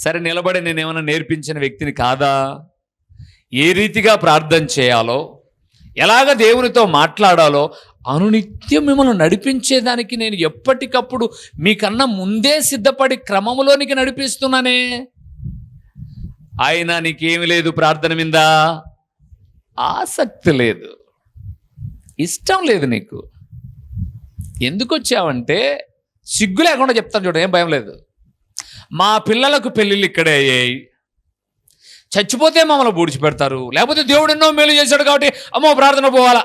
సరే నిలబడి నేనేమైనా నేర్పించిన వ్యక్తిని కాదా? ఏ రీతిగా ప్రార్థన చేయాలో, ఎలాగ దేవునితో మాట్లాడాలో అనునిత్యం మిమ్మల్ని నడిపించేదానికి నేను ఎప్పటికప్పుడు మీకన్నా ముందే సిద్ధపడి క్రమంలోనికి నడిపిస్తున్నానే. అయినా నీకేమి లేదు, ప్రార్థన మీద ఆసక్తి లేదు, ఇష్టం లేదు నీకు. ఎందుకు వచ్చావంటే సిగ్గు లేకుండా చెప్తాను చూడ, ఏం భయం లేదు. మా పిల్లలకు పెళ్ళిళ్ళు ఇక్కడే అయ్యాయి, చచ్చిపోతే మమ్మల్ని పూడ్చిపెడతారు, లేకపోతే దేవుడు ఎన్నో మేలు చేశాడు కాబట్టి అమ్మో ప్రార్థన పోవాలా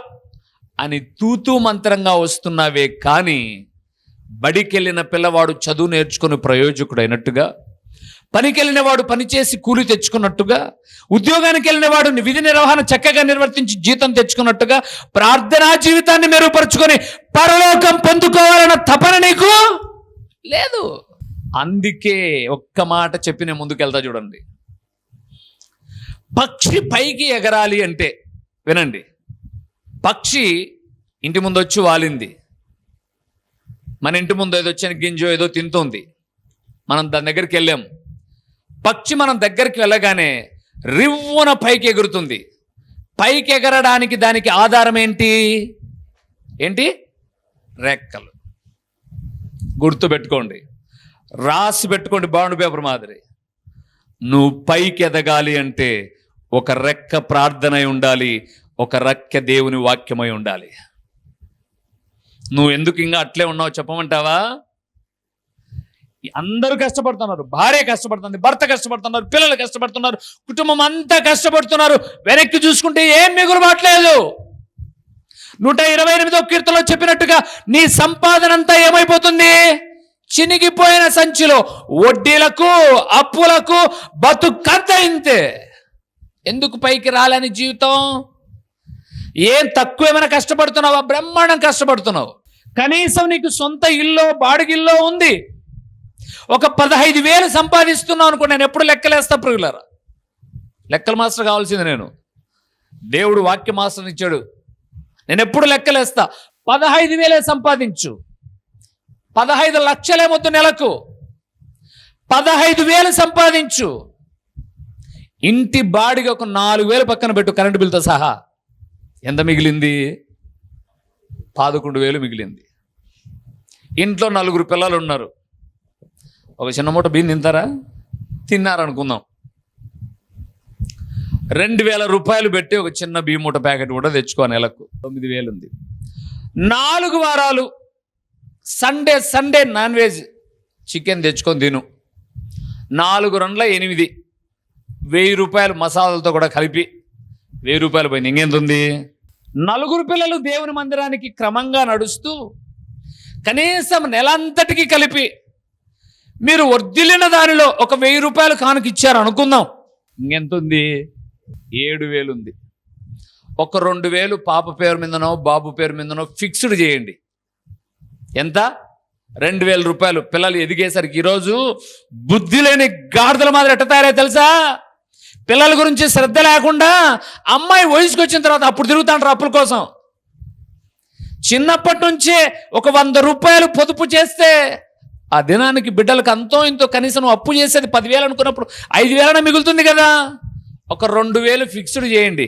అని తూతూ మంత్రంగా వస్తున్నావే కానీ బడికెళ్ళిన పిల్లవాడు చదువు నేర్చుకుని ప్రయోజకుడు అయినట్టుగా, పనికి వెళ్ళిన వాడు పనిచేసి కూలి తెచ్చుకున్నట్టుగా, ఉద్యోగానికి వెళ్ళిన వాడు విధి నిర్వహణ చక్కగా నిర్వర్తించి జీతం తెచ్చుకున్నట్టుగా ప్రార్థనా జీవితాన్ని మెరుగుపరుచుకొని పరలోకం పొందుకోవాలన్న తపన నీకు లేదు. అందుకే ఒక్క మాట చెప్పి నేను ముందుకెళ్తా చూడండి. పక్షి పైకి ఎగరాలి అంటే, వినండి, పక్షి ఇంటి ముందు వచ్చి వాలింది, మన ఇంటి ముందు ఏదో వచ్చిన గింజో ఏదో తింటుంది, మనం దాని దగ్గరికి వెళ్ళాం. పక్షి మనం దగ్గరికి వెళ్ళగానే రివ్వున పైకి ఎగురుతుంది. పైకి ఎగరడానికి దానికి ఆధారం ఏంటి? రెక్కలు. గుర్తుపెట్టుకోండి, రాసి పెట్టుకోండి బాండ్ పేపర్ మాదిరి. నువ్వు పైకి ఎదగాలి అంటే ఒక రెక్క ప్రార్థన అయి ఉండాలి, ఒక రెక్క దేవుని వాక్యమై ఉండాలి. నువ్వు ఎందుకు ఇంకా అట్లే ఉన్నావు చెప్పమంటావా? అందరూ కష్టపడుతున్నారు, భార్య కష్టపడుతుంది, భర్త కష్టపడుతున్నారు, పిల్లలు కష్టపడుతున్నారు, కుటుంబం అంతా కష్టపడుతున్నారు. వెనక్కి చూసుకుంటే ఏం మిగులుబాట్లేదు. 128వ కీర్తనలో చెప్పినట్టుగా నీ సంపాదన అంతా ఏమైపోతుంది? చినిగిపోయిన సంచిలో వడ్డీలకు అప్పులకు బతుకంత ఇంతే. ఎందుకు పైకి రాలేని జీవితం? ఏం తక్కువ ఏమైనా కష్టపడుతున్నావా? బ్రహ్మాండం కష్టపడుతున్నావు. కనీసం నీకు సొంత ఇల్లు బాడిగిల్లో ఉంది. ఒక 15,000 సంపాదిస్తున్నావు అనుకో. నేను ఎప్పుడు లెక్కలేస్తా ప్రియులారా, లెక్కల మాస్టర్ కావాల్సింది నేను. దేవుడు వాక్య మాస్టర్ని ఇచ్చాడు. నేను ఎప్పుడు లెక్కలేస్తా. 15,000 సంపాదించు, 15 లక్షలేమొద్దు నెలకు, 15,000 సంపాదించు. ఇంటి బాడిగా ఒక 4,000 పక్కన పెట్టు, కరెంటు బిల్తో సహా. ఎంత మిగిలింది? 11,000 మిగిలింది. ఇంట్లో 4 పిల్లలు ఉన్నారు. ఒక చిన్న మూట బియ్యం తింటారా? తిన్నారనుకుందాం. 2,000 రూపాయలు పెట్టి ఒక చిన్న బియ్యం మూట ప్యాకెట్ కూడా తెచ్చుకో. నెలకు 9,000 ఉంది. 4 వారాలు సండే నాన్ వెజ్ చికెన్ తెచ్చుకొని తిను. 4 2 8, 1,000 రూపాయలు మసాలాలతో కూడా కలిపి 1,000 రూపాయలు పోయింది. ఇంకెంతుంది? 4 పిల్లలు దేవుని మందిరానికి క్రమంగా నడుస్తూ కనీసం నెలంతటికి కలిపి మీరు వర్ధిల్లిన దానిలో ఒక 1,000 రూపాయలు కానుక ఇచ్చారు అనుకుందాం. ఇంకెంతుంది? 7,000 ఉంది. ఒక 2,000 పాప పేరు మీదనో బాబు పేరు మీదనో ఫిక్స్డ్ చేయండి. ఎంత? 2,000 రూపాయలు. పిల్లలు ఎదిగేసరికి ఈరోజు బుద్ధి లేని గాడిదల మాదిరి ఎట్ట తయారై తెలుసా? పిల్లల గురించి శ్రద్ధ లేకుండా అమ్మాయి వయసుకు వచ్చిన తర్వాత అప్పుడు తిరుగుతాంటారు అప్పుల కోసం. చిన్నప్పటి నుంచే ఒక 100 రూపాయలు పొదుపు చేస్తే ఆ దినానికి బిడ్డలకు అంతో ఇంతో, కనీసం నువ్వు అప్పు చేసేది 10,000 అనుకున్నప్పుడు 5,000 మిగులుతుంది కదా. ఒక 2,000 ఫిక్స్డ్ చేయండి.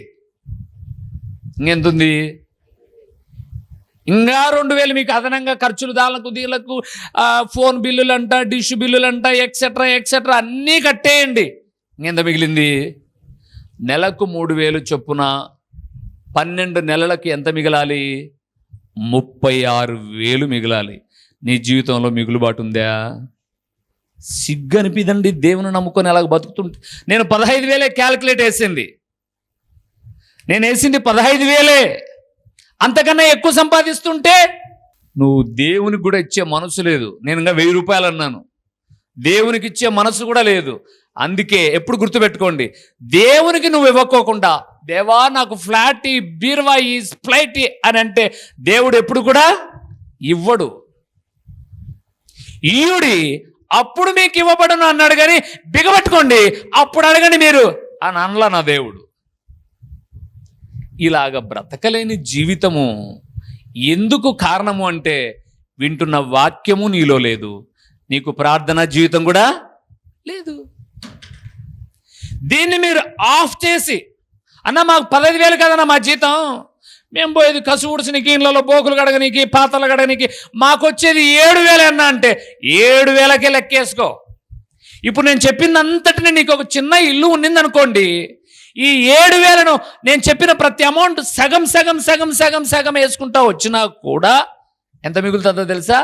ఇంకెంతుంది? ఇంకా 2,000 మీకు అదనంగా ఖర్చులు, దాళ్ళకు దీళ్ళకు, ఫోన్ బిల్లులంట, డిష్ బిల్లులంట, ఎక్సెట్రా అన్నీ కట్టేయండి. ఇంకెంత మిగిలింది? నెలకు 3,000 చొప్పున 12 నెలలకు ఎంత మిగలాలి? 36,000 మిగలాలి. నీ జీవితంలో మిగులుబాటు ఉందా? సిగ్గు అనిపిదండి దేవుని నమ్ముకొని అలాగ బతుకుతుంటే. నేను 15,000 క్యాలిక్యులేట్ వేసింది. నేను వేసింది 15,000. అంతకన్నా ఎక్కువ సంపాదిస్తుంటే నువ్వు దేవునికి కూడా ఇచ్చే మనసు లేదు. నేను ఇంకా 1,000 రూపాయలు అన్నాను. దేవునికి ఇచ్చే మనసు కూడా లేదు. అందుకే ఎప్పుడు గుర్తుపెట్టుకోండి, దేవునికి నువ్వు ఇవ్వకోకుండా దేవా నాకు ఫ్లాట్ బీర్వా ఫ్లైట్ అని అంటే దేవుడు ఎప్పుడు కూడా ఇవ్వడు. ఈయుడి అప్పుడు మీకు ఇవ్వబడును అన్నాడు, కానీ బిగబట్టుకోండి అప్పుడు అడగండి మీరు అని అనలా నా దేవుడు. ఇలాగ బ్రతకలేని జీవితము ఎందుకు కారణము అంటే వింటున్న వాక్యము నీలో లేదు, నీకు ప్రార్థనా జీవితం కూడా లేదు. దీన్ని మీరు ఆఫ్ చేసి, అన్న మాకు 15,000 కదన్నా మా జీతం, మేము పోయేది కసు ఊడ్చనికి, ఇళ్ళలో బోకులు కడగనికి, పాతలు కడగనికి, మాకు వచ్చేది 7,000 అన్న అంటే 7,000కే లెక్కేసుకో. ఇప్పుడు నేను చెప్పిందంతటిని నీకు ఒక చిన్న ఇల్లు ఉన్నిందనుకోండి, ఈ 7,000ను నేను చెప్పిన ప్రతి అమౌంట్ సగం సగం సగం సగం సగం వేసుకుంటా వచ్చినా కూడా ఎంత మిగులుతుందో తెలుసా?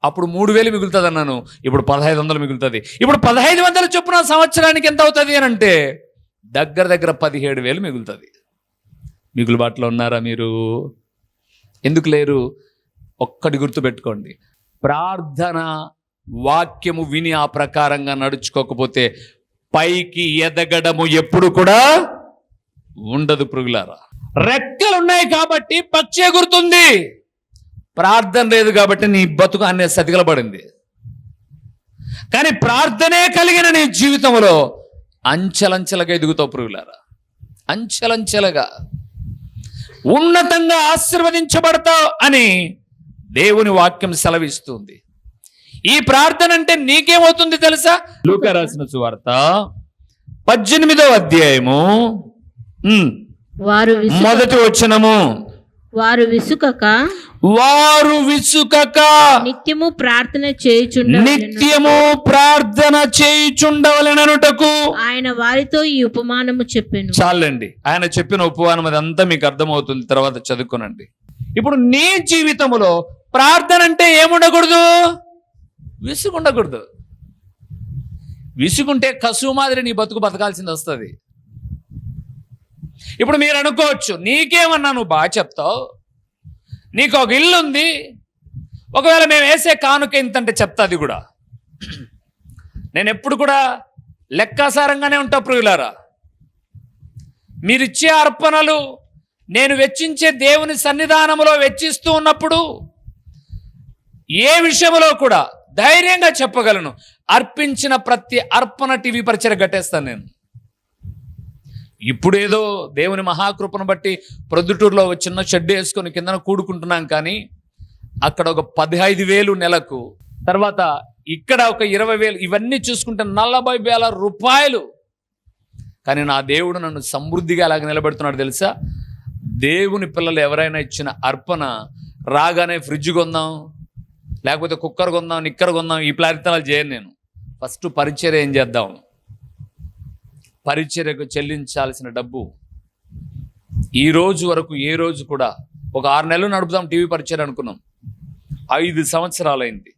అప్పుడు 3,000 మిగులుతుంది అన్నాను, ఇప్పుడు 1,500 మిగులుతుంది. ఇప్పుడు 1,500 చొప్పున సంవత్సరానికి ఎంత అవుతుంది అని అంటే దగ్గర దగ్గర 17,000 మిగులుతుంది. మిగులుబాటులో ఉన్నారా మీరు? ఎందుకు లేరు? ఒక్కటి గుర్తుపెట్టుకోండి, ప్రార్థన వాక్యము విని ఆ ప్రకారంగా నడుచుకోకపోతే పైకి ఎదగడము ఎప్పుడు కూడా ఉండదు. పురుగులారా, రెక్కలు ఉన్నాయి కాబట్టి పక్షి ఎగురుతుంది, ప్రార్థన లేదు కాబట్టి నీ బతుకు అనే సతికిలబడింది. కానీ ప్రార్థనే కలిగిన నీ జీవితంలో అంచెలంచెలుగా ఎదుగుతావు పురుగులారా, అంచెలంచెలుగా ఉన్నతంగా ఆశీర్వదించబడతావు అని దేవుని వాక్యం సెలవిస్తుంది. ఈ ప్రార్థన అంటే నీకేమవుతుంది తెలుసా? లూకా రాసిన సువార్త 18వ అధ్యాయము మొదటి వచనము, వారు విసుకక నిత్యము ప్రార్థన చేయుచుండవలెననుటకు ఆయన వారితో ఈ ఉపమానము చెప్పెను. చాలండి, ఆయన చెప్పిన ఉపమానం అదంతా మీకు అర్థమవుతుంది, తర్వాత చదువుకోనండి. ఇప్పుడు నీ జీవితంలో ప్రార్థన అంటే ఏముండకూడదు? విసుగుండకూడదు. విసుగుంటే కసువు మాదిరి నీ బతుకు బతకాల్సింది వస్తుంది. ఇప్పుడు మీరు అనుకోవచ్చు, నీకేమన్నా నువ్వు బాగా చెప్తావు, నీకు ఒక ఇల్లు ఉంది, ఒకవేళ మేము వేసే కానుక ఇంతంటే చెప్తా. అది కూడా నేను ఎప్పుడు కూడా లెక్కాసారంగానే ఉంటా ప్రియులారా. మీరిచ్చే అర్పణలు నేను వెచ్చించే దేవుని సన్నిధానంలో వెచ్చిస్తూ ఉన్నప్పుడు ఏ విషయంలో కూడా ధైర్యంగా చెప్పగలను, అర్పించిన ప్రతి అర్పణ టీవీ పరిచయం కట్టేస్తాను నేను. ఇప్పుడేదో దేవుని మహాకృపను బట్టి ప్రొద్దుటూరులో ఒక చిన్న షెడ్ వేసుకొని కిందన కూడుకుంటున్నాం, కానీ అక్కడ ఒక 15,000 నెలకు, తర్వాత ఇక్కడ ఒక 20,000, ఇవన్నీ చూసుకుంటే 40,000 రూపాయలు. కానీ నా దేవుడు నన్ను సమృద్ధిగా అలాగ నిలబెడుతున్నాడు తెలుసా? దేవుని పిల్లలు ఎవరైనా ఇచ్చిన అర్పణ రాగానే ఫ్రిడ్జ్ కొందాం, లేకపోతే కుక్కర్ కొందాం, నిక్కర్ కొందాం, ఈ ప్లారితనాలు చేయను నేను. ఫస్ట్ పరిచర్య ఏం చేద్దాం? పరిచర్యకు చెల్లించాల్సిన డబ్బు ఈ రోజు వరకు ఏ రోజు కూడా, ఒక 6 నెలలు నడుపుదాం టీవీ పరిచర్య అనుకున్నాం, 5 సంవత్సరాలైంది.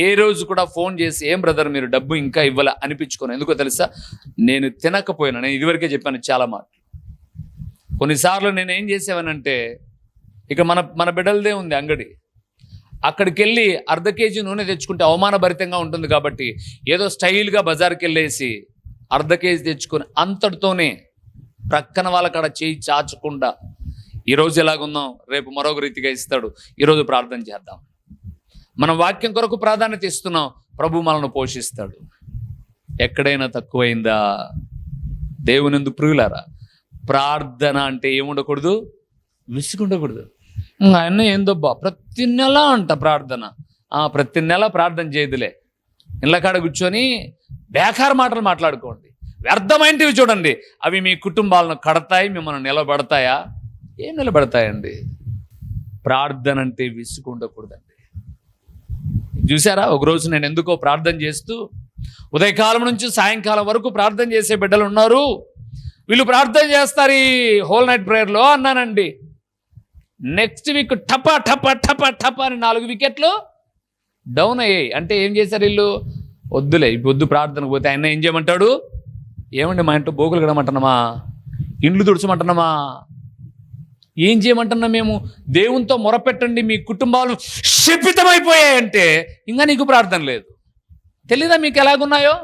ఏ రోజు కూడా ఫోన్ చేసి ఏం బ్రదర్ మీరు డబ్బు ఇంకా ఇవ్వాల అనిపించుకోను. ఎందుకో తెలుసా? నేను తినకపోయినా, నేను ఇదివరకే చెప్పాను చాలా మాటలు. కొన్నిసార్లు నేను ఏం చేసేవానంటే, ఇక మన బిడ్డలదే ఉంది అంగడి, అక్కడికి వెళ్ళి 1/2 కేజీ నూనె తెచ్చుకుంటే అవమానభరితంగా ఉంటుంది కాబట్టి ఏదో స్టైల్గా బజార్కి వెళ్ళేసి 1/2 కేజీ తెచ్చుకొని అంతటితోనే ప్రక్కన వాళ్ళ కాడ చేయి చాచకుండా, ఈరోజు ఎలాగున్నాం రేపు మరొక రీతిగా ఇస్తాడు, ఈరోజు ప్రార్థన చేద్దాం, మనం వాక్యం కొరకు ప్రాధాన్యత ఇస్తున్నాం, ప్రభు మనల్ని పోషిస్తాడు. ఎక్కడైనా తక్కువైందా? దేవునిందు ప్రియులారా, ప్రార్థన అంటే ఏముండకూడదు? విసుగుండకూడదు. ఆయన ఏందబ్బా ప్రతి నెల అంట ప్రార్థన, ప్రతి నెల ప్రార్థన చేయదులే, ఇళ్ళ కాడ కూర్చొని బేకార్ మాటలు మాట్లాడుకోండి, వ్యర్థమైనవి చూడండి, అవి మీ కుటుంబాలను కడతాయి, మిమ్మల్ని నిలబడతాయా? ఏం నిలబడతాయండి? ప్రార్థన అంటే విసుగు ఉండకూడదండి. చూసారా, ఒకరోజు నేను ఎందుకో ప్రార్థన చేస్తూ ఉదయకాలం నుంచి సాయంకాలం వరకు ప్రార్థన చేసే బిడ్డలు ఉన్నారు, వీళ్ళు ప్రార్థన చేస్తారు ఈ హోల్ నైట్ ప్రేయర్లో అన్నానండి. నెక్స్ట్ వీక్ టపా టపా టపా టపా అని 4 వికెట్లు డౌన్ అయ్యాయి. అంటే ఏం చేశారు వీళ్ళు? వద్దులే వద్దు ప్రార్థనకు పోతే ఆయన ఏం చేయమంటాడు? ఏమండి మా ఇంట్లో బోకులు కడమంటున్నామా, ఇండ్లు తుడచమంటున్నామా, ఏం చేయమంటున్నా? మేము దేవునితో మొరపెట్టండి మీ కుటుంబాలు శపితమైపోయాయంటే ఇంకా నీకు ప్రార్థన లేదు. తెలీదా మీకు ఎలాగున్నాయో?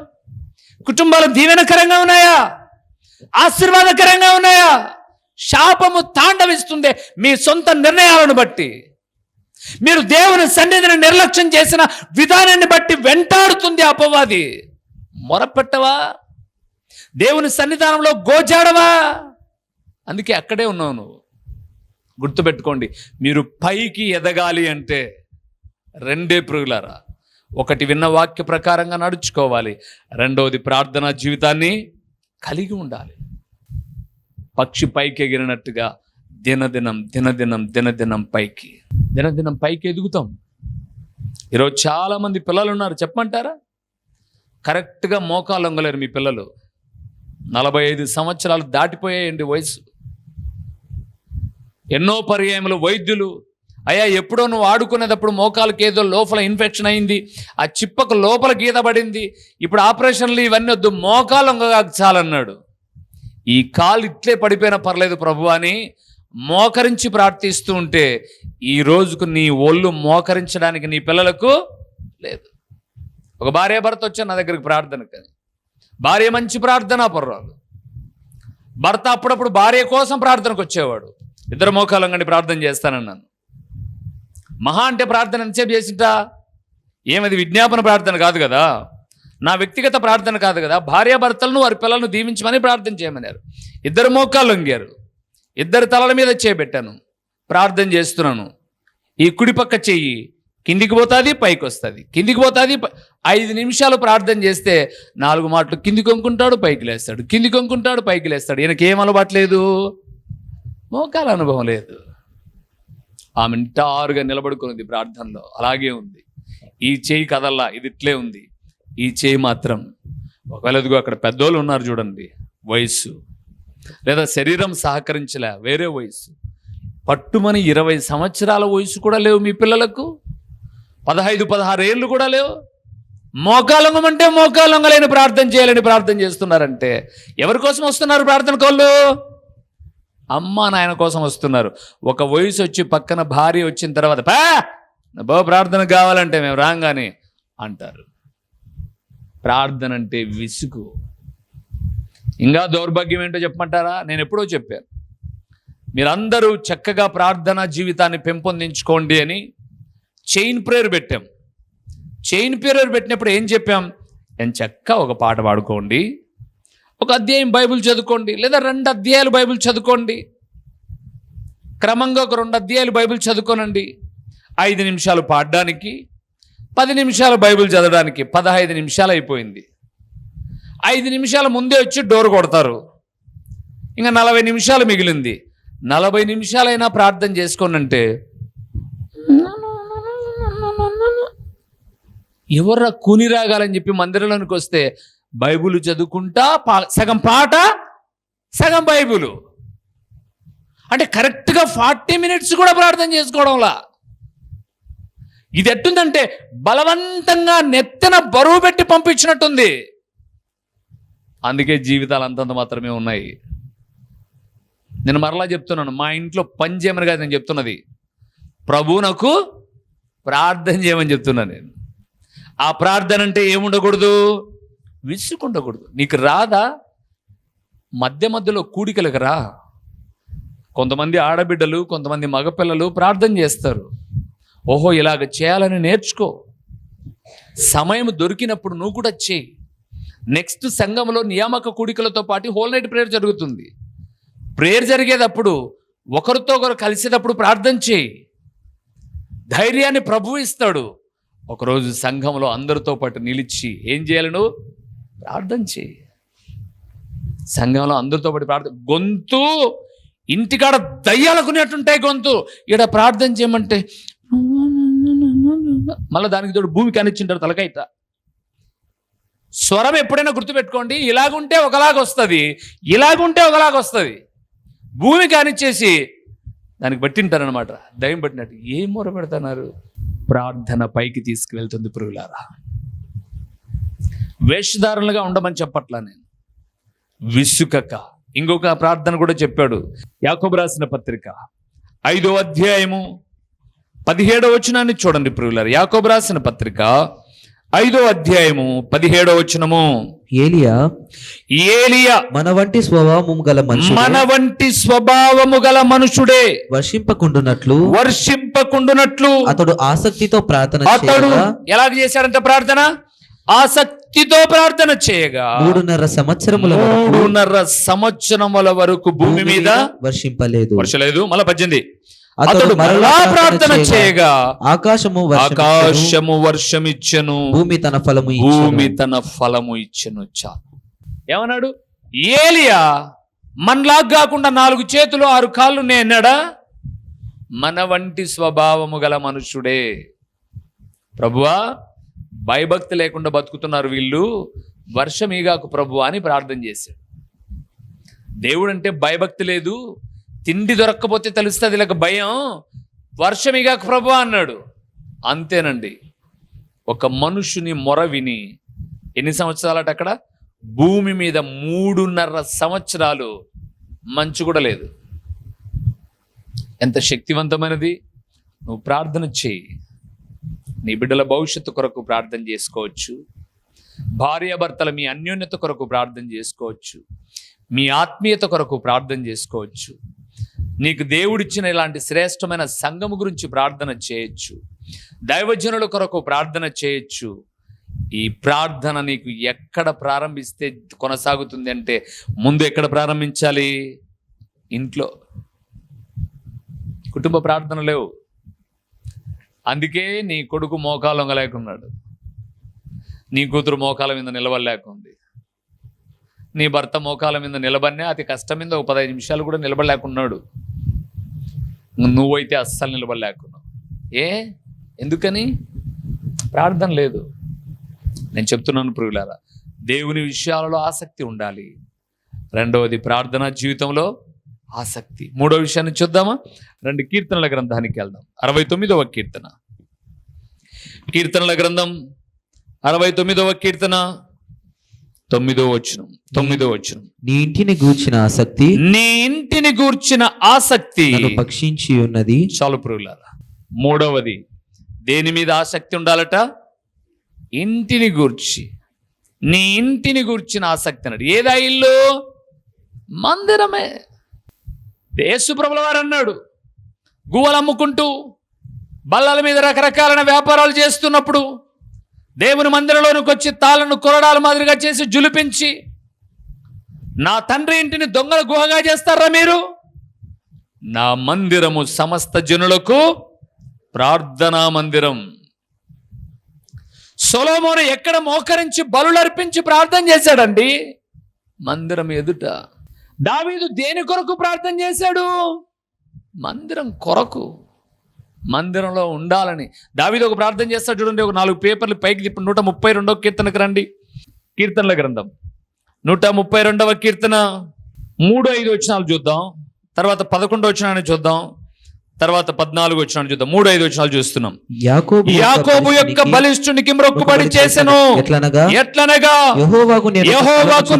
కుటుంబాలు దీవెనకరంగా ఉన్నాయా, ఆశీర్వాదకరంగా ఉన్నాయా? శాపము తాండవిస్తుంది మీ సొంత నిర్ణయాలను బట్టి. మీరు దేవుని సన్నిధిని నిర్లక్ష్యం చేసిన విధానాన్ని బట్టి వెంటాడుతుంది అపవాది. మొరపెట్టవా? దేవుని సన్నిధానంలో గోజాడవా? అందుకే అక్కడే ఉన్నావు నువ్వు. గుర్తుపెట్టుకోండి, మీరు పైకి ఎదగాలి అంటే 2 ప్రియులారా, 1 విన్న వాక్య ప్రకారంగా నడుచుకోవాలి, 2వది ప్రార్థనా జీవితాన్ని కలిగి ఉండాలి. పక్షి పైకి ఎగిరినట్టుగా దినదినం దినదినం దినదినం పైకి దినదినం పైకి ఎదుగుతాం. ఈరోజు చాలామంది పిల్లలు ఉన్నారు, చెప్పమంటారా? కరెక్ట్గా మోకాలు వంగలేరు మీ పిల్లలు. 45 సంవత్సరాలు దాటిపోయాయండి వయసు. ఎన్నో పర్యాయములు వైద్యులు, అయ్యా ఎప్పుడో నువ్వు ఆడుకునేటప్పుడు మోకాలకి ఏదో లోపల ఇన్ఫెక్షన్ అయింది, ఆ చిప్పకు లోపల గీత పడింది, ఇప్పుడు ఆపరేషన్లు ఇవన్నీ వద్దు, మోకాలు వంగగా చాలన్నాడు. ఈ కాలు ఇట్లే పడిపోయినా పర్లేదు ప్రభు అని మోకరించి ప్రార్థిస్తూ ఉంటే ఈ రోజుకు నీ ఒళ్ళు మోకరించడానికి నీ పిల్లలకు లేదు. ఒక భార్య భర్త వచ్చారు నా దగ్గరికి ప్రార్థనకు. భార్య మంచి ప్రార్థనా పర్వాలు, భర్త అప్పుడప్పుడు భార్య కోసం ప్రార్థనకు వచ్చేవాడు. ఇద్దరు మోకాలంగండి ప్రార్థన చేస్తానన్నాను. మహా అంటే ప్రార్థన ఎంతసేపు చేసింటా? ఏమది విజ్ఞాపన ప్రార్థన కాదు కదా, నా వ్యక్తిగత ప్రార్థన కాదు కదా. భార్యాభర్తలను వారి పిల్లలను దీవించమని ప్రార్థన చేయమన్నారు. ఇద్దరు మోకాళ్ళు వంగారు, ఇద్దరు తలల మీద చేయబెట్టాను, ప్రార్థన చేస్తున్నాను. ఈ కుడిపక్క చెయ్యి కిందికి పోతుంది, పైకి వస్తుంది, కిందికి పోతుంది. 5 నిమిషాలు ప్రార్థన చేస్తే 4 మాటలు కిందికి వంకుంటాడు, పైకి లేస్తాడు, కిందికి వంకుంటాడు, పైకి లేస్తాడు. ఈయనకేం అలవాటు లేదు, మోకాల అనుభవం లేదు. ఆమె నిటారుగా నిలబడుకున్నది ప్రార్థనలో, అలాగే ఉంది. ఈ చేయి కదల్లా, ఇది ఇట్లే ఉంది. ఈ చేయి మాత్రం ఒకవేళ ఎదుగు అక్కడ పెద్దోళ్ళు ఉన్నారు చూడండి, వయస్సు లేదా శరీరం సహకరించలే, వేరే వయసు, పట్టుమని 20 సంవత్సరాల వయసు కూడా లేవు మీ పిల్లలకు, 15-16 ఏళ్ళు కూడా లేవు. మోకాలంగమంటే మోకాలంగలేని ప్రార్థన చేయాలని ప్రార్థన చేస్తున్నారంటే ఎవరి కోసం వస్తున్నారు ప్రార్థన కోళ్ళు? అమ్మ నాయన కోసం వస్తున్నారు. ఒక వయసు వచ్చి పక్కన భార్య వచ్చిన తర్వాత బా ప్రార్థన కావాలంటే మేము రాగానే అంటారు. ప్రార్థన అంటే విసుగు. ఇంకా దౌర్భాగ్యం ఏంటో చెప్పమంటారా? నేను ఎప్పుడో చెప్పాను, మీరందరూ చక్కగా ప్రార్థనా జీవితాన్ని పెంపొందించుకోండి అని చైన్ ప్రేయర్ పెట్టాం. చైన్ ప్రేయర్ పెట్టినప్పుడు ఏం చెప్పాం? చక్కగా ఒక పాట పాడుకోండి, ఒక అధ్యాయం బైబిల్ చదువుకోండి, లేదా 2 అధ్యాయాలు బైబిల్ చదువుకోండి, క్రమంగా ఒక 2 అధ్యాయాలు బైబిల్ చదువుకోనండి. 5 నిమిషాలు పాడడానికి, 10 నిమిషాలు బైబిల్ చదవడానికి, 15 నిమిషాలు అయిపోయింది. 5 నిమిషాల ముందే వచ్చి డోర్ కొడతారు, ఇంకా 40 నిమిషాలు మిగిలింది. 40 నిమిషాలైనా ప్రార్థన చేసుకోనంటే ఎవర్రా కూని రాగాలని చెప్పి మందిరంలోనికి వస్తే బైబిల్ చదువుకుంటా సగం పాట సగం బైబిలు. అంటే కరెక్ట్గా 40 మినిట్స్ కూడా ప్రార్థన చేసుకోవడంలా. ఇది ఎట్టుందంటే బలవంతంగా నెత్తన బరువు పెట్టి పంపించినట్టుంది. అందుకే జీవితాలు అంతంత మాత్రమే ఉన్నాయి. నేను మరలా చెప్తున్నాను, మా ఇంట్లో పని చేయమని కాదు నేను చెప్తున్నది, ప్రభువునకు ప్రార్థన చేయమని చెప్తున్నాను నేను. ఆ ప్రార్థన అంటే ఏముండకూడదు, విసుకుండకూడదు. నీకు రాదా? మధ్య మధ్యలో కూడికలకు రా. కొంతమంది ఆడబిడ్డలు, కొంతమంది మగపిల్లలు ప్రార్థన చేస్తారు. ఓహో ఇలాగ చేయాలని నేర్చుకో. సమయం దొరికినప్పుడు నువ్వు కూడా చేయి. నెక్స్ట్ సంఘంలో నియామక కూడికలతో పాటు హోల్ నైట్ ప్రేయర్ జరుగుతుంది. ప్రేయర్ జరిగేటప్పుడు ఒకరితో ఒకరు కలిసేటప్పుడు ప్రార్థన చేయి. ధైర్యాన్ని ప్రభువు ఇస్తాడు. ఒకరోజు సంఘంలో అందరితో పాటు నిలిచి ఏం చేయాలి? నువ్వు ప్రార్థన చేయి. సంఘంలో అందరితో పాటు ప్రార్థన. గొంతు ఇంటికాడ దయ్యాలకునేట్టుంటాయి గొంతు. ఇక్కడ ప్రార్థన చేయమంటే మళ్ళీ దానికి తోడు భూమి కానిచ్చింటారు తలకైట. స్వరం ఎప్పుడైనా గుర్తుపెట్టుకోండి, ఇలాగుంటే ఒకలాగా వస్తుంది, ఇలాగుంటే ఒకలాగా వస్తుంది. భూమి కానిచ్చేసి దానికి పట్టింటారనమాట, దయ్యం పట్టినట్టు. ఏం మొర పెడుతున్నారు? ప్రార్థన పైకి తీసుకువెళ్తుంది ప్రియులారా. వేషధారణలుగా ఉండమని చెప్పట్లా నేను, విసుకక. ఇంకొక ప్రార్థన కూడా చెప్పాడు. యాకోబు రాసిన పత్రిక 5వ అధ్యాయము 17వ వచనాన్ని చూడండి ప్రియులారా. యాకోబు రాసిన పత్రిక 5వ అధ్యాయము 17వ వచనము. ఏలియా మన వంటి స్వభావము గల మనుషుడే వర్షింపకుండునట్లు అతడు ఆసక్తితో ప్రార్థన చేయగా. ఎలాగ చేశాడంట ప్రార్థన? ఆసక్తితో ప్రార్థన చేయగా 3.5 సంవత్సరముల వరకు భూమి మీద వర్షలేదు. మళ్ళా 18. అతడు మరలా ప్రార్థన చేయగా ఆకాశము వర్షమిచ్చెను, భూమి తన ఫలము ఇచ్చెను. చాలు. ఏమన్నాడు? ఏలియా మనలాగా కాకుండా 4 చేతులు 6 కాళ్ళు నేనాడా? మన వంటి స్వభావము గల మనుషుడే. ప్రభువా, భయభక్తి లేకుండా బతుకుతున్నారు వీళ్ళు, వర్షం ఈగాకు ప్రభువా అని ప్రార్థన చేశాడు. దేవుడు అంటే భయభక్తి లేదు, తిండి దొరక్కపోతే తెలుస్తుంది ఇలాగ భయం, వర్షం ఈగాకు ప్రభువా అన్నాడు. అంతేనండి. ఒక మనుషుని మొర విని ఎన్ని సంవత్సరాలట అక్కడ? భూమి మీద 3.5 సంవత్సరాలు మంచు కూడా లేదు. ఎంత శక్తివంతమైనది! నువ్వు ప్రార్థన చేయి. నీ బిడ్డల భవిష్యత్తు కొరకు ప్రార్థన చేసుకోవచ్చు. భార్యాభర్తల మీ అన్యోన్యత కొరకు ప్రార్థన చేసుకోవచ్చు. మీ ఆత్మీయత కొరకు ప్రార్థన చేసుకోవచ్చు. నీకు దేవుడిచ్చిన ఇలాంటి శ్రేష్టమైన సంఘము గురించి ప్రార్థన చేయొచ్చు. దైవజనుల కొరకు ప్రార్థన చేయొచ్చు. ఈ ప్రార్థన నీకు ఎక్కడ ప్రారంభిస్తే కొనసాగుతుంది అంటే, ముందు ఎక్కడ ప్రారంభించాలి? ఇంట్లో. కుటుంబ ప్రార్థన లేవు. అందుకే నీ కొడుకు మోకాలు వంగలేకున్నాడు, నీ కూతురు మోకాల మీద నిలబడలేకుంది, నీ భర్త మోకాల మీద నిలబడినా అతి కష్టం మీద ఒక 15 నిమిషాలు కూడా నిలబడలేకున్నాడు. నువ్వైతే అస్సలు నిలబడలేకున్నావు. ఎందుకని? ప్రార్థన లేదు. నేను చెప్తున్నాను ప్రియులారా, దేవుని విషయాలలో ఆసక్తి ఉండాలి. రెండవది ప్రార్థనా జీవితంలో ఆసక్తి. మూడో విషయాన్ని చూద్దామా? 2 కీర్తనల గ్రంథానికి వెళ్దాం. 69వ కీర్తన. కీర్తనల గ్రంథం 69వ కీర్తన 9వ వచనం. నీ ఇంటిని గూర్చిన ఆసక్తి, నీ ఇంటిని గూర్చిన ఆసక్తి నన్ను భక్షించి ఉన్నది. చాలు ప్రియులారా. మూడవది దేని మీద ఆసక్తి ఉండాలట? ఇంటిని గూర్చి. నీ ఇంటిని గూర్చిన ఆసక్తి అన్నాడు. ఏదా ఇల్లు? మందిరమే. యేసుప్రభుల వారు అన్నాడు, గువ్వలు అమ్ముకుంటూ బల్లల మీద రకరకాలైన వ్యాపారాలు చేస్తున్నప్పుడు దేవుని మందిరంలోనికి వచ్చి తాళ్ళను కొరడాల మాదిరిగా చేసి జులిపించి, నా తండ్రి ఇంటిని దొంగల గుహగా చేస్తారా మీరు? నా మందిరము సమస్త జనులకు ప్రార్థనా మందిరం. సొలొమోను ఎక్కడ మోకరించి బలులర్పించి ప్రార్థన చేశాడండి? మందిరం ఎదుట. దావీదు దేని కొరకు ప్రార్థన చేశాడు? మందిరం కొరకు, మందిరంలో ఉండాలని. దావీదు ఒక ప్రార్థన చేస్తాడు చూడండి. ఒక 4 పేపర్లు పైకి తిప్పి 132వ కీర్తనకు రండి. కీర్తనల గ్రంథం 132వ కీర్తన 3-5 వచనాలు చూద్దాం. తర్వాత 11వ వచనాన్ని చూద్దాం. తర్వాత 14వ వచనాన్ని చూద్దాం. 3-5 వచనాలు చూస్తున్నాం. యాకోబు యొక్క బలిష్ఠునికి మ్రొక్కుబడి చేసెను. ఎట్లనగా యెహోవాకు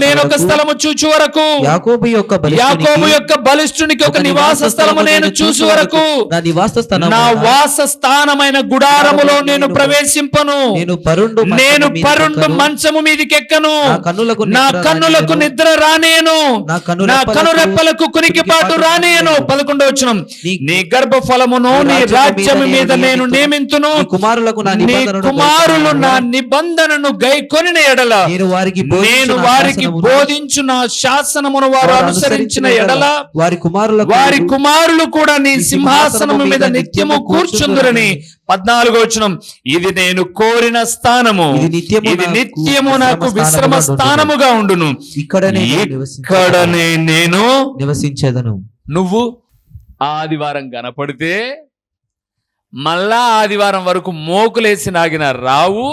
నేను ఒక స్థలము చూచు వరకు, యాకోబు యొక్క బలిష్ఠునికి ఒక నివాస స్థలము నేను చూసు వరకు నా వాసస్థానమైన గుడారములో నేను ప్రవేశింపను. నేను పరుండు మంచము మీదికెక్కను. నా కన్నులకు నిద్ర రానేను. నా కనురెప్పలకు కునికిపాటు రానేను. 11వ వచనం. నీ గర్భఫలమును నీ రాజ్యము మీద నేను నియమింతును. నీ కుమారులు నా నిబంధనను గైకొనిన ఎడల, నేను వారికి బోధించు నా శాసనమును వారు అనుసరించిన ఎడల, వారి కుమారులు కూడా నీ సింహాసనము మీద నిత్యము కూర్చుందురని. 14వ వచనం. ఇది నేను కోరిన స్థానము, ఇది నిత్యము నాకు విశ్రమ స్థానముగా ఉండును. ఇక్కడనే నేను నివసించెదను. నువ్వు ఆదివారం కనపడితే మళ్ళా ఆదివారం వరకు మోకులేసి నాగిన రావు.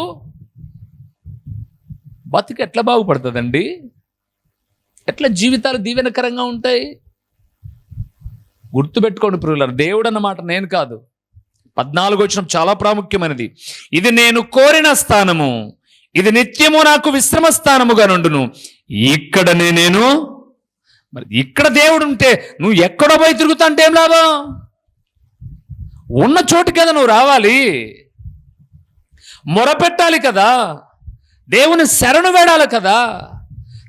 బతుకు ఎట్లా బాగుపడుతుందండి? ఎట్లా జీవితాలు దీవెనకరంగా ఉంటాయి? గుర్తుపెట్టుకోండి ప్రియులారా, దేవుడు అన్నమాట నేను కాదు. 14వ వచనం చాలా ప్రాముఖ్యమైనది. ఇది నేను కోరిన స్థానము, ఇది నిత్యము నాకు విశ్రమ స్థానముగా నుండును. ఇక్కడనే నేను. మరి ఇక్కడ దేవుడు ఉంటే నువ్వు ఎక్కడో పోయి తిరుగుతా అంటే ఏం లాభం? ఉన్న చోటు కదా నువ్వు రావాలి, మొరపెట్టాలి కదా, దేవుని శరణు వేడాలి కదా.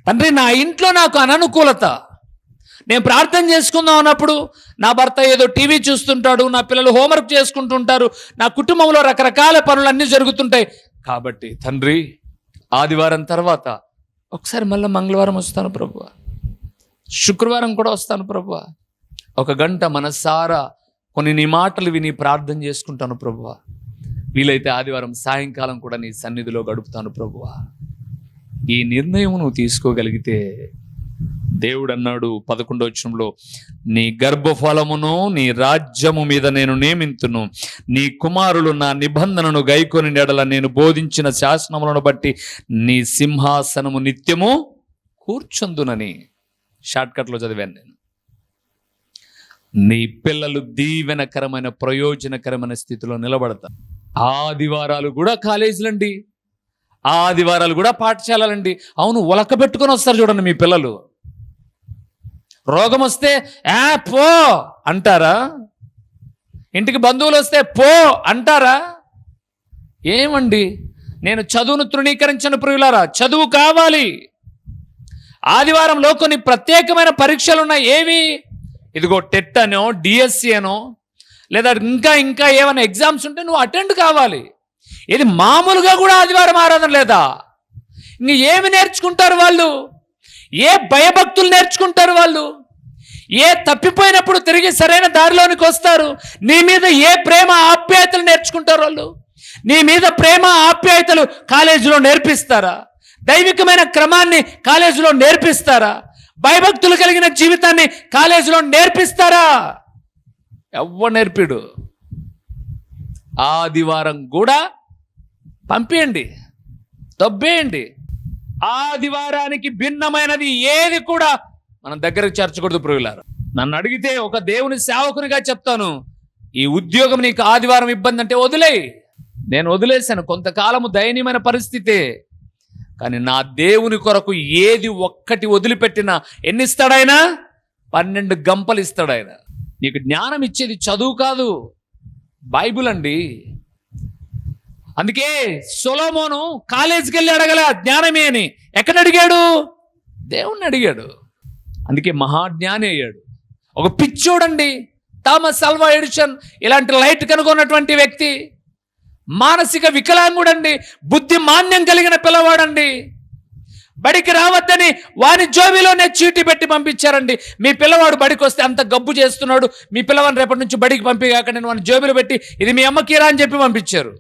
తండ్రి, నా ఇంట్లో నాకు అననుకూలత, నేను ప్రార్థన చేసుకుందాం అన్నప్పుడు నా భర్త ఏదో టీవీ చూస్తుంటాడు, నా పిల్లలు హోంవర్క్ చేసుకుంటుంటారు, నా కుటుంబంలో రకరకాల పనులన్నీ జరుగుతుంటాయి. కాబట్టి తండ్రి, ఆదివారం తర్వాత ఒకసారి మళ్ళీ మంగళవారం వస్తాను ప్రభువా, శుక్రవారం కూడా వస్తాను ప్రభువా, 1 గంట మనసారా కొన్ని నీ మాటలు విని ప్రార్థన చేసుకుంటాను ప్రభువా. వీలైతే ఆదివారం సాయంకాలం కూడా నీ సన్నిధిలో గడుపుతాను ప్రభువా. ఈ నిర్ణయం నువ్వు తీసుకోగలిగితే దేవుడు అన్నాడు 11వ వచనంలో, నీ గర్భఫలమును నీ రాజ్యము మీద నేను నియమింతును, నీ కుమారులు నా నిబంధనను గైకొని ఎడల నేను బోధించిన శాసనములను బట్టి నీ సింహాసనము నిత్యము కూర్చుందునని షార్ట్కట్లో చదివాను నేను. నీ పిల్లలు దీవెనకరమైన ప్రయోజనకరమైన స్థితిలో నిలబడతారు. ఆదివారాలు కూడా కాలేజీలండి, ఆదివారాలు కూడా పాఠశాలలండి. అవును, ఉలక పెట్టుకొని వస్తారు చూడండి మీ పిల్లలు. రోగం వస్తే పో అంటారా? ఇంటికి బంధువులు వస్తే పో అంటారా? ఏమండి, నేను చదువును తృణీకరించను ప్రియులారా, చదువు కావాలి. ఆదివారంలో కొన్ని ప్రత్యేకమైన పరీక్షలు ఉన్నాయి. ఏవి? ఇదిగో టెట్ అనో, డిఎస్సి అనో, లేదా ఇంకా ఏమైనా ఎగ్జామ్స్ ఉంటే నువ్వు అటెండ్ కావాలి. ఇది మామూలుగా కూడా ఆదివారం ఆరాధన లేదా? ఇంక ఏమి నేర్చుకుంటారు వాళ్ళు? ఏ భయభక్తులు నేర్చుకుంటారు వాళ్ళు? ఏ తప్పిపోయినప్పుడు తిరిగి సరైన దారిలోనికి వస్తారు? నీ మీద ఏ ప్రేమ ఆప్యాయతలు నేర్చుకుంటారు వాళ్ళు? నీ మీద ప్రేమ ఆప్యాయతలు కాలేజీలో నేర్పిస్తారా? దైవికమైన క్రమాన్ని కాలేజీలో నేర్పిస్తారా? భయభక్తులు కలిగిన జీవితాన్ని కాలేజీలో నేర్పిస్తారా? ఎవ్వరు నేర్పిడు. ఆదివారం కూడా పంపేయండి, దొబ్బేయండి. ఆదివారానికి భిన్నమైనది ఏది కూడా మనం దగ్గరకు చేర్చకూడదు ప్రియులారా. నన్ను అడిగితే ఒక దేవుని సేవకునిగా చెప్తాను, ఈ ఉద్యోగం నీకు ఆదివారం ఇబ్బంది అంటే వదిలేయి. నేను వదిలేశాను, కొంతకాలము దయనీయమైన పరిస్థితే. కానీ నా దేవుని కొరకు ఏది ఒక్కటి వదిలిపెట్టినా ఎన్ని ఇస్తాడాయన? 12 గంపలు ఇస్తాడాయన. నీకు జ్ఞానం ఇచ్చేది చదువు కాదు, బైబిల్ అండి. అందుకే సొలొమోను కాలేజీకి వెళ్ళి అడగల జ్ఞానమే అని. ఎక్కడ అడిగాడు? దేవుణ్ణి అడిగాడు. అందుకే మహాజ్ఞాని అయ్యాడు. ఒక పిచ్చోడండి థామస్ అల్వా ఎడిసన్, ఇలాంటి లైట్ కనుగొన్నటువంటి వ్యక్తి, మానసిక వికలాంగుడండి, బుద్ధి మాన్యం కలిగిన పిల్లవాడండి. బడికి రావద్దని వాని జోబిలోనే చీటీ పెట్టి పంపించారండి. మీ పిల్లవాడు బడికి వస్తే అంత గబ్బు చేస్తున్నాడు, మీ పిల్లవాడిని రేపటి నుంచి బడికి పంపిగాక నేను వాని జోబిలో పెట్టి ఇది మీ అమ్మకి రా అని చెప్పి పంపించారు.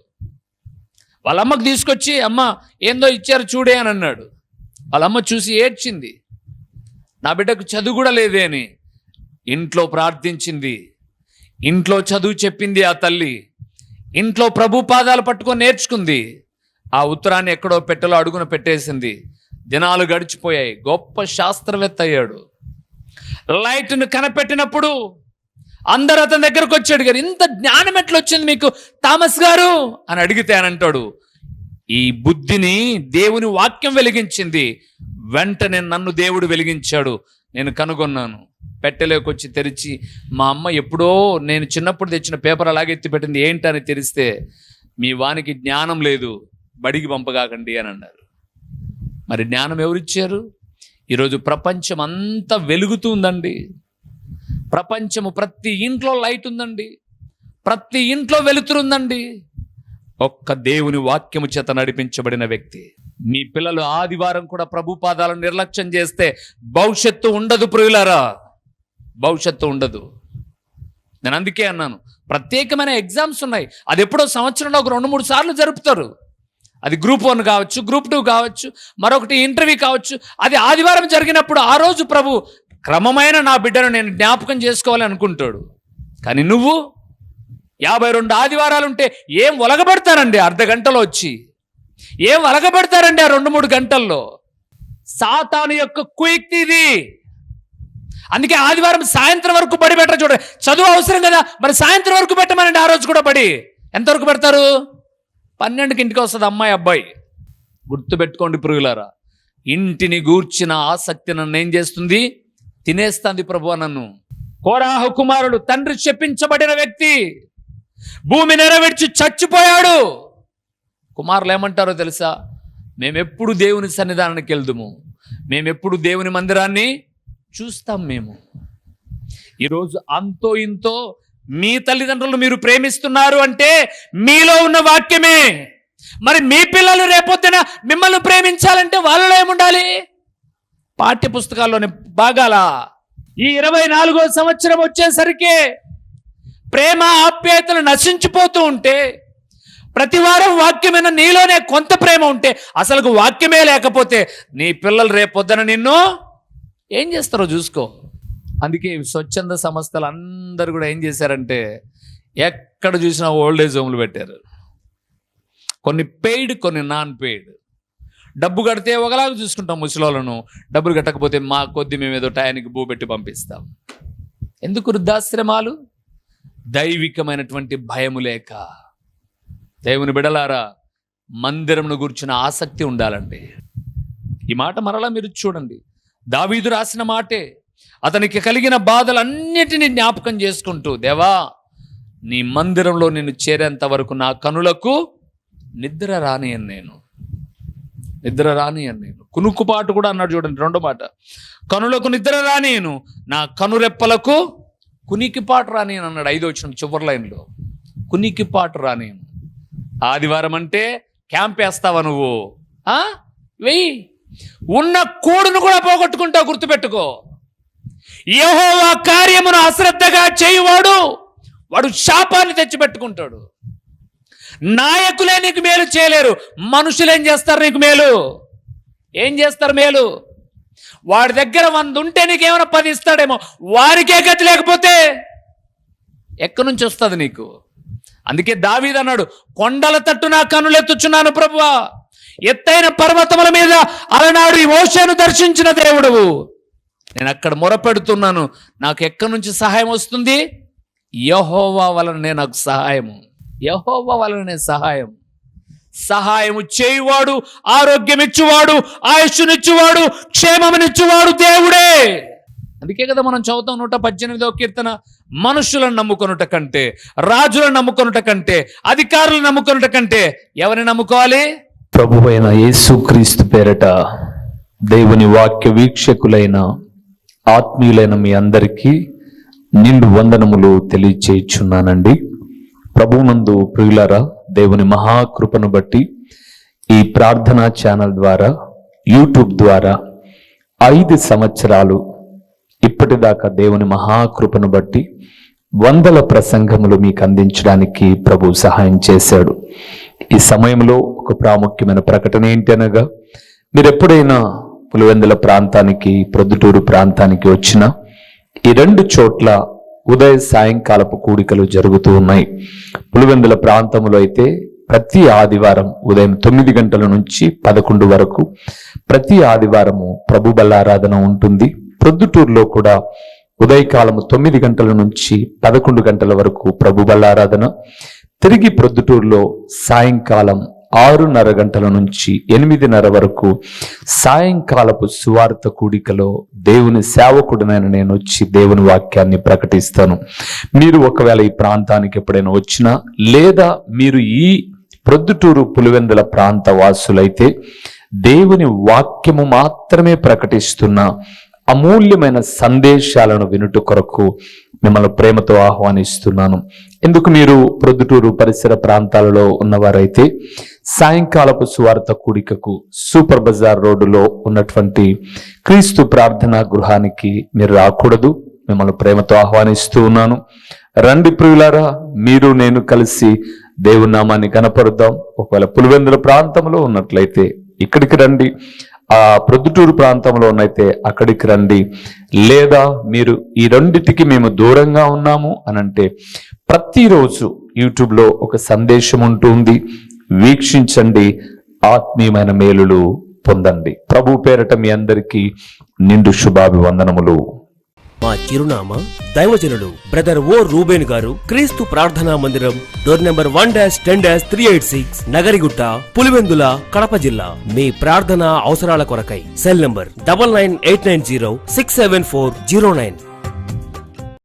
వాళ్ళ అమ్మకి తీసుకొచ్చి, అమ్మ ఏందో ఇచ్చారు చూడే అని అన్నాడు. వాళ్ళ అమ్మ చూసి ఏడ్చింది, నా బిడ్డకు చదువు కూడా లేదే అని. ఇంట్లో ప్రార్థించింది, ఇంట్లో చదువు చెప్పింది ఆ తల్లి, ఇంట్లో ప్రభు పాదాలు పట్టుకొని నేర్చుకుంది. ఆ ఉత్తరాన్ని ఎక్కడో పెట్టెలో అడుగున పెట్టేసింది. దినాలు గడిచిపోయాయి, గొప్ప శాస్త్రవేత్త అయ్యాడు. లైట్ను కనిపెట్టినప్పుడు అందరూ అతని దగ్గరకు వచ్చి అడిగారు, ఇంత జ్ఞానం ఎట్లా వచ్చింది మీకు థామస్ గారు అని అడిగితే అని అంటాడు, ఈ బుద్ధిని దేవుని వాక్యం వెలిగించింది, వెంటనే నన్ను దేవుడు వెలిగించాడు, నేను కనుగొన్నాను. పెట్టెలోకి వచ్చి తెరిచి, మా అమ్మ ఎప్పుడో నేను చిన్నప్పుడు తెచ్చిన పేపర్ అలాగే ఎత్తిపెట్టింది, ఏంటని తెరిస్తే, మీ వానికి జ్ఞానం లేదు, బడికి పంపగాకండి అని అన్నారు. మరి జ్ఞానం ఎవరిచ్చారు? ఈరోజు ప్రపంచం అంతా వెలుగుతుందండి. ప్రపంచము ప్రతి ఇంట్లో లైట్ ఉందండి, ప్రతి ఇంట్లో వెలుతురుందండి. ఒక్క దేవుని వాక్యము చేత నడిపించబడిన వ్యక్తి. మీ పిల్లలు ఆదివారం కూడా ప్రభు పాదాలను నిర్లక్ష్యం చేస్తే భవిష్యత్తు ఉండదు ప్రియులారా, భవిష్యత్తు ఉండదు. నేను అందుకే అన్నాను, ప్రత్యేకమైన ఎగ్జామ్స్ ఉన్నాయి. అది ఎప్పుడో సంవత్సరంలో ఒక 2-3 సార్లు జరుపుతారు. అది గ్రూప్ 1 కావచ్చు, గ్రూప్ 2 కావచ్చు, మరొకటి ఇంటర్వ్యూ కావచ్చు. అది ఆదివారం జరిగినప్పుడు ఆ రోజు ప్రభు క్రమమైన నా బిడ్డను నేను జ్ఞాపకం చేసుకోవాలి అనుకుంటాడు. కానీ నువ్వు 52 ఆదివారాలు ఉంటే ఏం ఒలగబెడతారండి? అర్ధ గంటలో వచ్చి ఏం ఒలగబెడతారండి ఆ 2-3 గంటల్లో? సాతాను యొక్క కుయుక్తి ఇది. అందుకే ఆదివారం సాయంత్రం వరకు బడి పెట్టరు. చూడండి, చదువు అవసరం కదా, మరి సాయంత్రం వరకు పెట్టమనండి. ఆ రోజు కూడా బడి ఎంతవరకు పెడతారు? 12కి ఇంటికి వస్తుంది అమ్మాయి అబ్బాయి. గుర్తుపెట్టుకోండి ప్రియులారా, ఇంటిని గూర్చిన ఆసక్తి నన్ను ఏం చేస్తుంది? తినేస్తుంది ప్రభువా నన్ను. కోరాహు కుమారుడు తండ్రి శపించబడిన వ్యక్తి, భూమి నెరవేర్చి చచ్చిపోయాడు. కుమారులు ఏమంటారో తెలుసా? మేమెప్పుడు దేవుని సన్నిధానానికి వెళ్దుము, మేమెప్పుడు దేవుని మందిరాన్ని చూస్తాం. మేము ఈరోజు అంతో ఇంతో మీ తల్లిదండ్రులు మీరు ప్రేమిస్తున్నారు అంటే మీలో ఉన్న వాక్యమే. మరి మీ పిల్లలు రేపొద్దున మిమ్మల్ని ప్రేమించాలంటే వాళ్ళలో ఏముండాలి? పాఠ్య పుస్తకాల్లోని భాగాల. ఈ 24వ సంవత్సరం వచ్చేసరికి ప్రేమ ఆప్యాయతలు నశించిపోతూ ఉంటే, ప్రతి వారం వాక్యమైన నీలోనే కొంత ప్రేమ ఉంటే, అసలు వాక్యమే లేకపోతే నీ పిల్లలు రేపొద్దున నిన్ను ఏం చేస్తారో చూసుకో. అందుకే స్వచ్ఛంద సంస్థలు అందరూ కూడా ఏం చేశారంటే ఎక్కడ చూసినా ఓల్డ్ ఏజ్ హోమ్లు పెట్టారు. కొన్ని పెయిడ్, కొన్ని నాన్ పెయిడ్. డబ్బు కడితే ఒకలాగా చూసుకుంటాం ముసలోళ్ళను, డబ్బులు కట్టకపోతే మా కొద్ది మేము ఏదో టయానికి పెట్టి పంపిస్తాం. ఎందుకు వృద్ధాశ్రమాలు? దైవికమైనటువంటి భయము లేక. దేవుని బిడలారా, మందిరంను గురించిన ఆసక్తి ఉండాలండి. ఈ మాట మరలా మీరు చూడండి, దావీదు రాసిన మాటే. అతనికి కలిగిన బాధలన్నిటినీ జ్ఞాపకం చేసుకుంటూ, దేవా నీ మందిరంలో నిన్ను చేరేంత వరకు నా కనులకు నిద్ర రానియను నేను. కునుకుపాటు కూడా అన్నాడు చూడండి, రెండో మాట. కనులకు నిద్ర రానియను, నా కనురెప్పలకు కునికిపాటు రానియను అన్నాడు 5వ వచనం చివరి లైన్లో. కునికిపాటు రానియను. ఆదివారం అంటే క్యాంప్ వేస్తావా నువ్వు? వెయ్యి. ఉన్న కూడును కూడా పోగొట్టుకుంటావు, గుర్తుపెట్టుకో. యెహోవా కార్యమును అశ్రద్ధగా చేయువాడు వాడు శాపాన్ని తెచ్చిపెట్టుకుంటాడు. నాయకులే నీకు మేలు చేయలేరు, మనుషులు ఏం చేస్తారు నీకు మేలు? ఏం చేస్తారు మేలు? వాడి దగ్గర 100 ఉంటే నీకేమైనా 10 ఇస్తాడేమో, వారికే గతి లేకపోతే ఎక్కడి నుంచి వస్తుంది నీకు? అందుకే దావీదు అన్నాడు, కొండల తట్టు నా కన్నులెత్తుచున్నాను ప్రభువా, ఎత్తైన పర్వతముల మీద అలనాడు ఈ మోషేను దర్శించిన దేవుడువు, నేను అక్కడ మొరపెడుతున్నాను, నాకు ఎక్కడి నుంచి సహాయం వస్తుంది? యెహోవా వలననే నాకు సహాయము. యెహోవా వలననే సహాయం. సహాయము చేయువాడు, ఆరోగ్యం ఇచ్చువాడు, ఆయుష్నిచ్చువాడు, క్షేమమునిచ్చువాడు దేవుడే. అందుకే కదా మనం చదువుతాం 118వ కీర్తన, మనుషులను నమ్ముకొనుట కంటే, రాజులను నమ్ముకొనుట కంటే, అధికారులను నమ్ముకొనుట కంటే ఎవరిని నమ్ముకోవాలి? ప్రభువైన యేసుక్రీస్తు పేరట దేవుని వాక్య వీక్షకులైన ఆత్మీయులైన మీ అందరికీ నిండు వందనములు తెలియచేయుచున్నానండి. ప్రభువునందు ప్రియులారా, దేవుని మహాకృపను బట్టి ఈ ప్రార్థనా ఛానల్ ద్వారా, యూట్యూబ్ ద్వారా 5 సంవత్సరాలు ఇప్పటిదాకా దేవుని మహాకృపను బట్టి 100 ప్రసంగములు మీకు అందించడానికి ప్రభు సహాయం చేశాడు. ఈ సమయంలో ఒక ప్రాముఖ్యమైన ప్రకటన ఏంటి అనగా, మీరు ఎప్పుడైనా పులివెందుల ప్రాంతానికి, ప్రొద్దుటూరు ప్రాంతానికి వచ్చినా ఈ 2 చోట్ల ఉదయ సాయంకాలపు కూడికలు జరుగుతూ ఉన్నాయి. పులివెందుల ప్రాంతంలో అయితే ప్రతి ఆదివారం ఉదయం 9 గంటల నుంచి 11 వరకు ప్రతి ఆదివారము ప్రభు బల్లారాధన ఉంటుంది. ప్రొద్దుటూరులో కూడా ఉదయకాలము 9 గంటల నుంచి 11 గంటల వరకు ప్రభు బల్లారాధన. తిరిగి ప్రొద్దుటూరులో సాయంకాలం 6:30 గంటల నుంచి 8:30 వరకు సాయంకాలపు సువార్త కూడికలో దేవుని సేవకుడినైన నేను వచ్చి దేవుని వాక్యాన్ని ప్రకటిస్తాను. మీరు ఒకవేళ ఈ ప్రాంతానికి ఎప్పుడైనా వచ్చినా, లేదా మీరు ఈ ప్రొద్దుటూరు పులివెందుల ప్రాంత వాసులైతే దేవుని వాక్యము మాత్రమే ప్రకటిస్తున్న అమూల్యమైన సందేశాలను వినుట కొరకు మిమ్మల్ని ప్రేమతో ఆహ్వానిస్తున్నాను. ఎందుకు మీరు ప్రొద్దుటూరు పరిసర ప్రాంతాలలో ఉన్నవారైతే సాయంకాలపు సువార్త కూడికకు సూపర్ బజార్ రోడ్డులో ఉన్నటువంటి క్రీస్తు ప్రార్థనా గృహానికి మీరు రాకూడదు. మిమ్మల్ని ప్రేమతో ఆహ్వానిస్తూ ఉన్నాను. రండి ప్రియులారా, మీరు నేను కలిసి దేవుని నామాన్ని కనపరుద్దాం. ఒకవేళ పులివెందుల ప్రాంతంలో ఉన్నట్లయితే ఇక్కడికి రండి, ఆ ప్రొద్దుటూరు ప్రాంతంలో ఉన్నైతే అక్కడికి రండి. లేదా మీరు ఈ రెండిటికి మేము దూరంగా ఉన్నాము అనంటే ప్రతిరోజు యూట్యూబ్లో ఒక సందేశం ఉంటుంది, వీక్షించండి, ఆత్మీయమైన మేలులు పొందండి. ప్రభు పేరట మీ అందరికీ నిండు శుభాభివందనములు. మా చిరునామా దైవజనులు బ్రదర్ ఓ రూబేన్ గారు, క్రీస్తు ప్రార్థనా మందిరం, డోర్ నెంబర్ 1-10-386, నగరిగుట్ట, పులివెందుల, కడప జిల్లా. మీ ప్రార్థనా అవసరాల కొరకై సెల్ నంబర్ 9989067409.